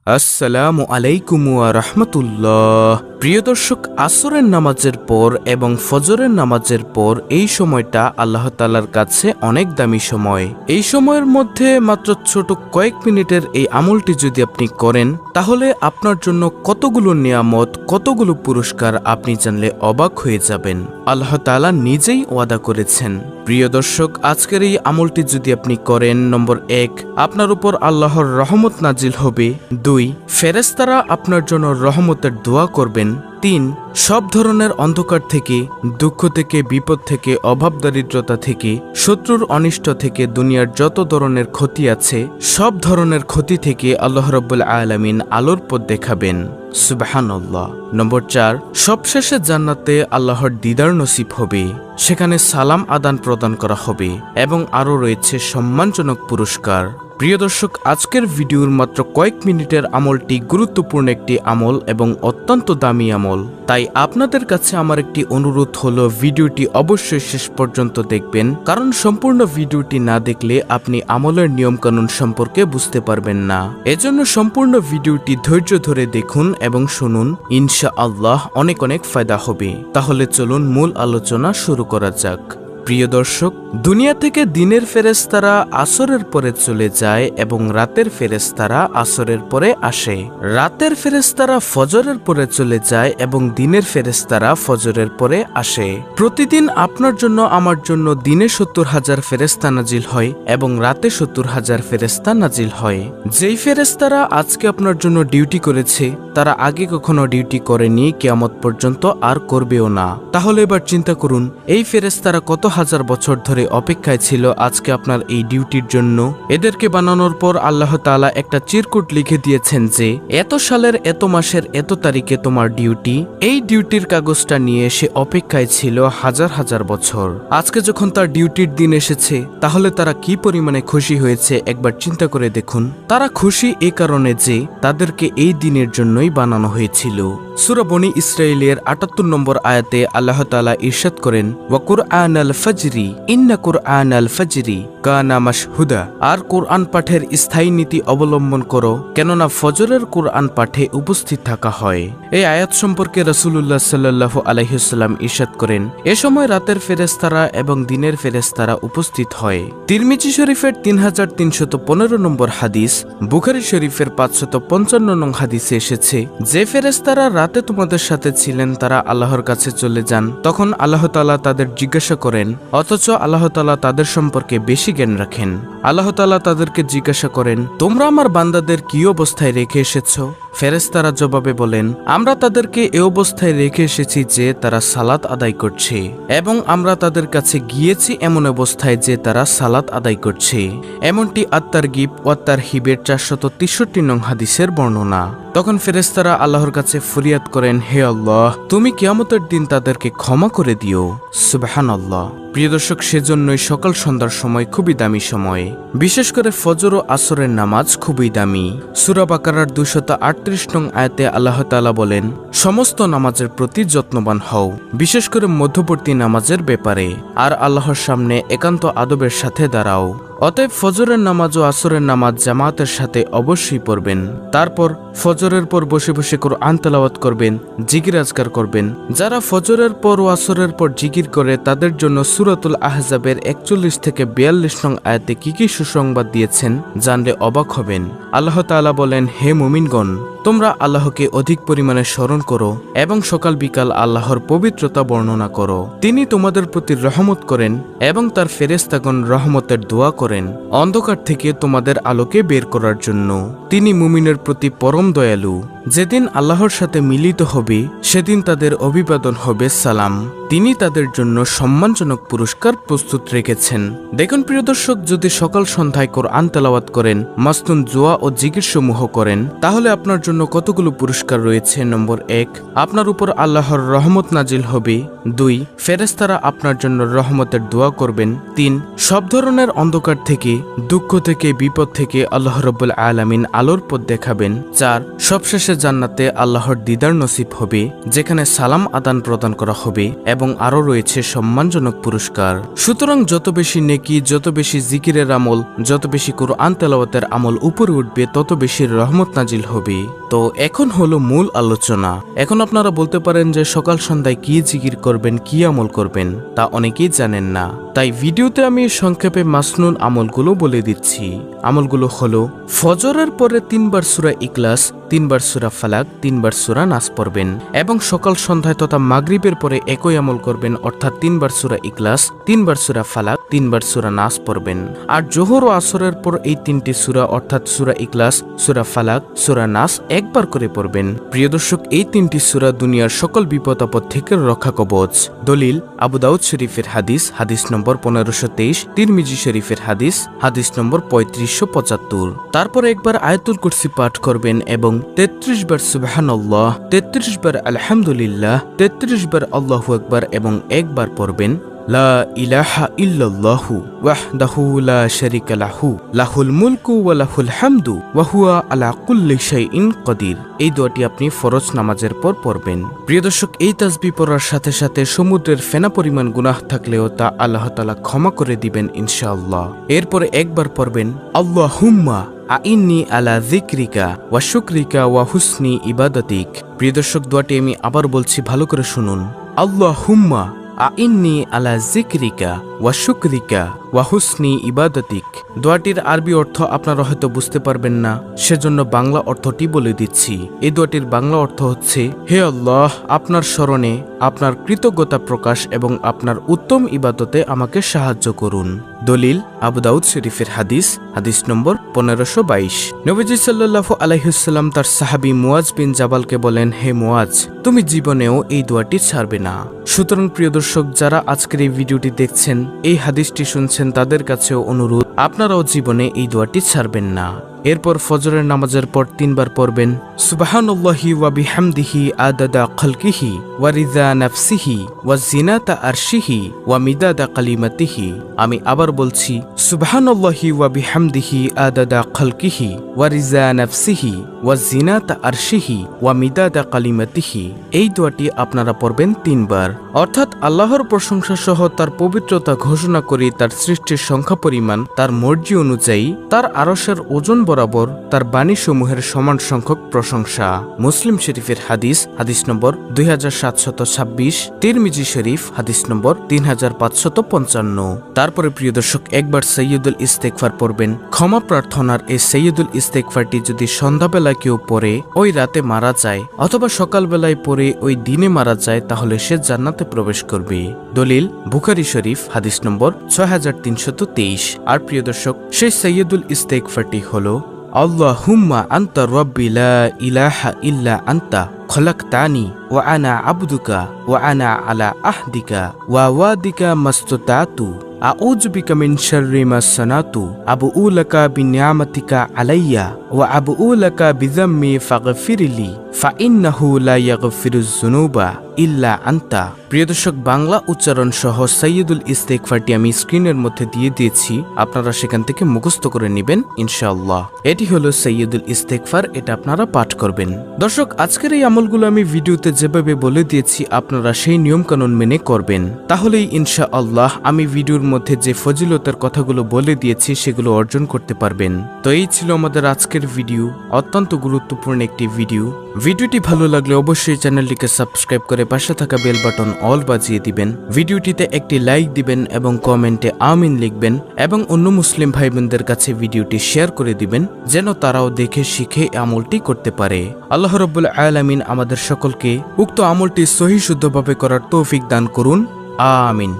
আসসালামু আলাইকুম ওয়া রাহমাতুল্লাহ। প্রিয় দর্শক, আসরের নামাজের পর এবং ফজরের নামাজের পর এই সময়টা আল্লাহ তাআলার কাছে অনেক দামি সময়। এই সময়ের মধ্যে মাত্র ছোট কয়েক মিনিটের এই আমলটি যদি আপনি করেন, তাহলে আপনার জন্য কতগুলো নিয়ামত, কতগুলো পুরস্কার আপনি জানলে অবাক হয়ে যাবেন। আল্লাহ তাআলা নিজেই ওয়াদা করেছেন। প্রিয় দর্শক, আজকের এই আমলটি যদি আপনি করেন, নম্বর 1, আপনার উপর আল্লাহর রহমত নাজিল হবে। 2, ফেরেশতারা আপনার জন্য রহমতের দোয়া করবেন। 3, সব ধরনের অন্ধকার থেকে, দুঃখ থেকে, বিপদ থেকে, অভাব দারিদ্রতা থেকে, শত্রুর অনিষ্ট থেকে, দুনিয়ার যত ধরনের ক্ষতি আছে সব ধরনের ক্ষতি থেকে আল্লাহ রাব্বুল আলামিন আলোর পথ দেখাবেন। সুবহানাল্লাহ। নম্বর 4, সবশেষে জান্নাতে আল্লাহর দিদার নসিব হবে, সেখানে সালাম আদান প্রদান করা হবে এবং আরও রয়েছে সম্মানজনক পুরস্কার। প্রিয় দর্শক, আজকের ভিডিওর মাত্র কয়েক মিনিটের আমলটি গুরুত্বপূর্ণ একটি আমল এবং অত্যন্ত দামি আমল। তাই আপনাদের কাছে আমার একটি অনুরোধ হলো, ভিডিওটি অবশ্যই শেষ পর্যন্ত দেখবেন, কারণ সম্পূর্ণ ভিডিওটি না দেখলে আপনি আমলের নিয়মকানুন সম্পর্কে বুঝতে পারবেন না। এজন্য সম্পূর্ণ ভিডিওটি ধৈর্য ধরে দেখুন এবং শুনুন, ইনশাআল্লাহ অনেক অনেক ফায়দা হবে। তাহলে চলুন মূল আলোচনা শুরু করা যাক। প্রিয় দর্শক, দুনিয়া থেকে দিনের ফেরেশতারা আসরের পরে চলে যায় এবং রাতের ফেরেশতারা আসরের পরে আসে। রাতের ফেরেশতারা ফজরের পরে চলে যায় এবং দিনের ফেরেশতারা ফজরের পরে আসে। প্রতিদিন আপনার জন্য, আমার জন্য দিনে 70,000 ফেরেশতা নাজিল হয় এবং রাতে 70,000 ফেরেশতা নাজিল হয়। যেই ফেরেশতারা আজকে আপনার জন্য ডিউটি করেছে, তারা আগে কখনো ডিউটি করেনি, কিয়ামত পর্যন্ত আর করবেও না। তাহলে এবার চিন্তা করুন, এই ফেরেশতারা কত হাজার বছর ধরে অপেক্ষায় ছিল আজকে আপনার এই ডিউটির জন্য। এদেরকে বানানোর পর আল্লাহ তাআলা একটা চিরকুট লিখে দিয়েছেন যে এত সালের এত মাসের এত তারিখে তোমার ডিউটি। এই ডিউটির কাগজটা নিয়ে সে অপেক্ষায় ছিল হাজার হাজার বছর। আজকে যখন তার ডিউটির দিন এসেছে, তাহলে তারা কি পরিমাণে খুশি হয়েছে একবার চিন্তা করে দেখুন। তারা খুশি এই কারণে যে তাদেরকে এই দিনের জন্যই বানানো হয়েছিল। সূরা বনী ইসরাঈলের ৭৮ নম্বর আয়াতে আল্লাহ তাআলা ইরশাদ করেন, ওয়া কুরআনাল ফাজরি ইন্না কুরআনাল ফাজরি কানা মাশহুদা। আর কোরআন পাঠের স্থায়ী নীতি অবলম্বন করো, কেননা ফজরের কোরআন পাঠে উপস্থিত থাকা হয়। এই আয়াত সম্পর্কে রাসূলুল্লাহ সাল্লাল্লাহু আলাইহি ওয়াসাল্লাম ইরশাদ করেন, এ সময় রাতের ফেরেশতারা এবং দিনের ফেরেশতারা উপস্থিত হয়। তিরমিজি শরীফের 3315 নম্বর হাদিস, বুখারী শরীফের 555 নং হাদিসে এসেছে, যে ফেরেশতারা রাতে তোমাদের সাথে ছিলেন তারা আল্লাহর কাছে চলে যান, তখন আল্লাহ তাআলা তাদের জিজ্ঞাসা করেন, অথচ আল্লাহ তাআলা তাদের সম্পর্কে বেশি জ্ঞান রাখেন। আল্লাহ তাআলা তাদেরকে জিজ্ঞাসা করেন, তোমরা আমার বান্দাদের কি অবস্থায় রেখে এসেছো? ফেরেশতারা জবাবে বলেন, আমরা তাদেরকে এ অবস্থায় রেখে এসেছি যে তারা সালাত আদায় করছে, এবং আমরা তাদের কাছে গিয়েছি এমন অবস্থায় যে তারা সালাত আদায় করছে। এমনটি আত-তারগীব ওয়াত তারহিবের 463 নং হাদিসের বর্ণনা। তখন ফেরেশতারা আল্লাহর কাছে ফরিয়াদ করেন, হে আল্লাহ, তুমি কিয়ামতের দিন তাদেরকে ক্ষমা করে দিও। সুবহানাল্লাহ। প্রিয় দর্শক, সেজন্যই সকাল সন্ধ্যার সময় খুবই দামি সময়। বিশেষ করে ফজর ও আসরের নামাজ খুবই দামি। সূরা বাকারার 238 নং আয়াতে আল্লাহ তাআলা বলেন, সমস্ত নামাজের প্রতি যত্নবান হও, বিশেষ করে মধ্যবর্তী নামাজের ব্যাপারে, আর আল্লাহর সামনে একান্ত আদবের সাথে দাঁড়াও। অতএব ফজরের নামাজ ও আসরের নামাজ জামাতের সাথে অবশ্যই পড়বেন। তারপর ফজরের পর বসে বসে কোরআন তেলাওয়াত করবেন, জিকির আজকার করবেন। যারা ফজরের পর ও আসরের পর জিকির করে, তাদের জন্য সূরাতুল আহজাবের 41 থেকে 42 নং আয়াতে কি কি সুসংবাদ দিয়েছেন জানলে অবাক হবেন। আল্লাহ তাআলা বলেন, হে মুমিনগণ, তোমরা আল্লাহকে অধিক পরিমাণে স্মরণ করো এবং সকাল বিকাল আল্লাহর পবিত্রতা বর্ণনা করো। তিনি তোমাদের প্রতি রহমত করেন এবং তার ফেরেশতাগণ রহমতের দোয়া করেন অন্ধকার থেকে তোমাদের আলোকে বের করার জন্য। তিনি মুমিনের প্রতি পরম দয়ালু। যেদিন আল্লাহর সাথে মিলিত হবে, সেদিন তাদের অভিবাদন হবে সালাম। তিনি তাদের জন্য সম্মানজনক পুরস্কার প্রস্তুত রেখেছেন। দেখুন প্রিয় দর্শক, যদি সকাল সন্ধ্যায় কোরআন তেলাওয়াত করেন, মাসনুন দোয়া ও জিকির সমূহ করেন, তাহলে আপনার জন্য কতগুলো পুরস্কার রয়েছে। নম্বর 1, আপনার উপর আল্লাহর রহমত নাজিল হবে। 2, ফেরেশতারা আপনার জন্য রহমতের দোয়া করবেন। 3, সব ধরনের অন্ধকার থেকে, দুঃখ থেকে, বিপদ থেকে আল্লাহ রাব্বুল আলামিন আলোর পথ দেখাবেন। 4, সবশেষে জান্নাতে আল্লাহর দিদার নসিব হবে, যেখানে সালাম আদান প্রদান করা হবে এবং আরও রয়েছে সম্মানজনক পুরস্কার। সুতরাং যত বেশি নেকি, যত বেশি জিকিরের আমল, যত বেশি কুরআন তেলাওয়াতের আমল উপরে উঠবে, তত বেশি রহমত নাজিল হবে। তো এখন হলো মূল আলোচনা। এখন আপনারা বলতে পারেন যে সকাল সন্ধ্যায় কি জিকির করবেন, কি আমল করবেন, তা অনেকেই জানেন না। তাই ভিডিওতে আমি সংক্ষেপে মাসনুন আমলগুলো বলে দিচ্ছি। আমলগুলো হলো ফজরের পরে 3 বার সূরা ইখলাস, 3 বার সূরা ফালাক, 3 বার সূরা নাস পড়বেন এবং সকাল সন্ধ্যায় তথা মাগরিবের পরে একই আমল করবেন, অর্থাৎ 3 বার সূরা ইখলাস, 3 বার সূরা ফালাক, 3 বার সূরা নাস পড়বেন। আর জোহর ও আসরের পর এই 3টি সূরা অর্থাৎ সূরা ইখলাস, সূরা ফালাক, সূরা নাস একবার করে পড়বেন। প্রিয় দর্শক, এই 3টি সূরা দুনিয়ার সকল বিপদ আপদ থেকে রক্ষা কবচ। দলিল আবু দাউদ শরীফের হাদিস, হাদিস নম্বর 1523, তিরমিজি শরীফের হাদিস, হাদিস নম্বর 3575। তারপরে একবার আয়াতুল কুরসি পাঠ করবেন এবং 33 বার সুবহানাল্লাহ, 33 বার আলহামদুলিল্লাহ, 33 বার আল্লাহু আকবার এবং একবার পড়বেন লা ইলাহা ইল্লাল্লাহু ওয়াহদাহু লা শারীকা লাহু লাহুল মুলকু ওয়া লাহুল হামদু ওয়া হুয়া আলা কুল্লি শাইইন কাদির। এই দোয়াটি আপনি ফরজ নামাজের পর পড়বেন। প্রিয় দর্শক, এই তাসবিহ পড়ার সাথে সাথে সমুদ্রের ফেনা পরিমাণ গুনাহ থাকলেও তা আল্লাহ তাআলা ক্ষমা করে দিবেন ইনশাআল্লাহ। এরপরে একবার পড়বেন আল্লাহুম্মা আইন্নি আলা যিকরিকা ওয়া শুকরিকা ওয়া হুসনি ইবাদাতিক। প্রিয় দর্শক, দোয়াটি আমি আবার বলছি, ভালো করে শুনুন। আল্লাহুম্মা আইন্নি আলা যিকরিকা ওয়া শুকরিকা ওয়া হুসনি ইবাদাতিক। দোয়াটির আরবি অর্থ আপনারা হয়তো বুঝতে পারবেন না, সেজন্য বাংলা অর্থটি বলে দিচ্ছি। এই দোয়াটির বাংলা অর্থ হচ্ছে, হে আল্লাহ, আপনার স্মরণে আপনার কৃতজ্ঞতা প্রকাশ এবং আপনার উত্তম ইবাদতে আমাকে সাহায্য করুন। দলিল আবু দাউদ শরীফের হাদিস, হাদিস নম্বর 1522। নবীজি সাল্লাল্লাহু আলাইহি ওয়াসাল্লাম তার সাহাবী মুয়াজ বিন জাবালকে বলেন, হে মুয়াজ, তুমি জীবনেও এই দোয়াটি ছাড়বে না। সুতরাং প্রিয় দর্শক, যারা আজকের এই ভিডিওটি দেখছেন, এই হাদিসটি শুনছেন, তাদের কাছেও অনুরোধ, আপনারাও জীবনে এই দোয়াটি ছাড়বেন না। এরপর ফজরের নামাজের পর 3 বার পড়বেন সুবহানাল্লাহি ওয়া বিহামদিহি আদাদা খালকিহি ওয়া রিদা নাফসিহি ওয়া জিনাতা আরশিহি ওয়া মিদাদা কালিমাতিহি। আমি আবার বলছি, সুবহানাল্লাহি ওয়া বিহামদিহি আদাদা খালকিহি ওয়া রিদা নাফসিহি ওয়া জিনাতা আরশিহি ওয়া মিদাদা কালিমাতিহি। এই দোয়াটি আপনারা পড়বেন 3 বার, অর্থাৎ আল্লাহর প্রশংসা সহ তার পবিত্রতা ঘোষণা করে তার সৃষ্টির সংখ্যা পরিমাণ, তার মর্জি অনুযায়ী, তার আরশের ওজন বরাবর তার বাণীসমূহের সমান সংখ্যক প্রশংসা। মুসলিম শরীফের হাদিস, হাদিস নম্বর 2726, তিরমিজি শরীফ, হাদিস নম্বর 3555। তারপরে প্রিয় দর্শক, একবার সাইয়্যিদুল ইস্তেগফার পড়বেন। ক্ষমা প্রার্থনার এই সাইয়্যিদুল ইস্তেগফারটি যদি সন্ধ্যাবেলা কেউ পড়ে, ওই রাতে মারা যায়, অথবা সকালবেলায় পড়ে ওই দিনে মারা যায়, তাহলে সে জান্নাতে প্রবেশ করবে। দলিল বুখারী শরীফ, হাদিস নম্বর 6323। আর প্রিয় দর্শক, সেই সাইয়্যিদুল ইস্তেগফারটি হলো আল্লাহুম্মা আনতা রাব্বি লা ইলাহা ইল্লা আনতা খলাকতানি ওয়া আনা আবদুকা ওয়া আনা আলা আহদিকা ওয়া ওয়াদিকা মাসতাতু আউযু বিকা মিন শাররি মা সানাতু আবুউ লাকা বিনিআমাতিকা আলাইয়া ওয়া আবুউ লাকা বিযাম্মি ফাগফিরলি ফাইন্নাহু লা ইয়াগফিরুয যুনুবা ইল্লা আনতা। প্রিয় দর্শক, বাংলা উচ্চারণ সহ সাইয়্যিদুল ইস্তেগফারটি আমি স্ক্রিনের মধ্যে দিয়ে দিয়েছি, আপনারা সেখান থেকে মুখস্থ করে নেবেন ইনশাআল্লাহ। এটি হলো সাইয়্যিদুল ইস্তেগফার, এটা আপনারা পাঠ করবেন। দর্শক, আজকের এই আমলগুলো আমি ভিডিওতে যেভাবে বলে দিয়েছি, আপনারা সেই নিয়মকানুন মেনে করবেন, তাহলেই ইনশাআল্লাহ আমি ভিডিওর মধ্যে যে ফজিলতের কথাগুলো বলে দিয়েছি সেগুলো অর্জন করতে পারবেন। তো এই ছিল আমাদের আজকের ভিডিও, অত্যন্ত গুরুত্বপূর্ণ একটি ভিডিও। ভিডিওটি ভালো লাগলে অবশ্যই চ্যানেলটিকে সাবস্ক্রাইব করে পাশে থাকা বেল বাটন অল বাজিয়ে দিবেন। ভিডিওটিতে একটি লাইক দিবেন এবং কমেন্টে আমিন লিখবেন এবং অন্য মুসলিম ভাই বোনদের কাছে ভিডিওটি শেয়ার করে দিবেন, যেন তারাও দেখে শিখে আমলটি করতে পারে। আল্লাহ রাব্বুল আলামিন আমাদের সকলকে উক্ত আমলটি সহিহ শুদ্ধভাবে করার তৌফিক দান করুন। আমিন।